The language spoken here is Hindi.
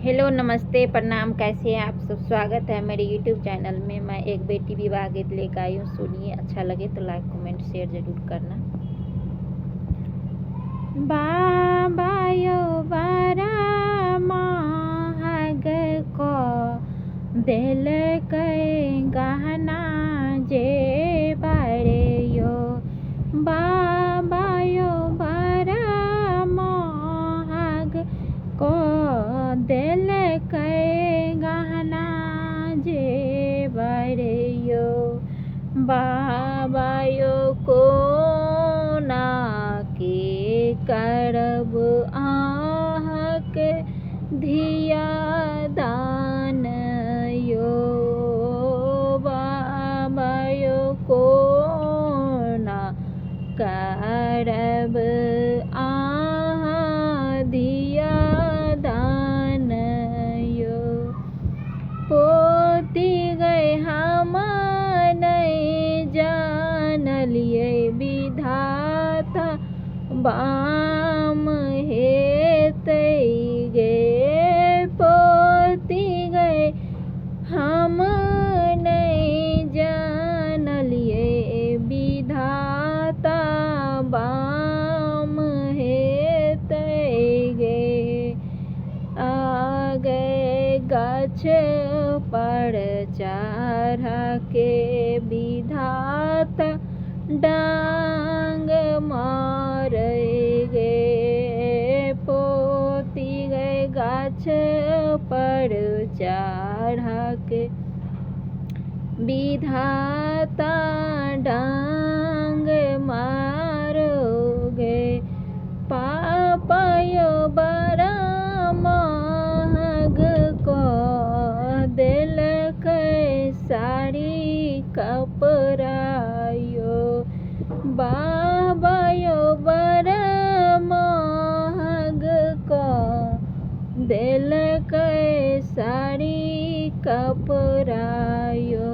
हेलो, नमस्ते, प्रणाम। कैसे हैं आप सब? स्वागत है मेरे यूट्यूब चैनल में। मैं एक बेटी विवाह गीत लेकर आई हूँ। सुनिए, अच्छा लगे तो लाइक कमेंट शेयर ज़रूर करना। बाबा यो बड़ा महग को देलकै गहना जे बड़े यो। बाबा यो बड़ा महग को देलकै गहना जे बड़े यो। बाबा यो कोना के करब अहाँके धिया दान यो। बाबा यो कोना करब अहाँ धिया दान यो। पोती गए हम नहीं जानलिए विधाता बाम हेतै गे। पोती गए हम नहीं जानलिए विधाता बाम हेतै गे। आ गए गाछ पर चढ़ के विधाता डांग मार गे। पोती गए गाछ पर चढ़ के विधाता डांग मारोगे। पापा यो बड़ा महग को देलकै साड़ी कपड़ा यो। बाबा यो बड़ा महग को देलकै साड़ी कपड़ा यो।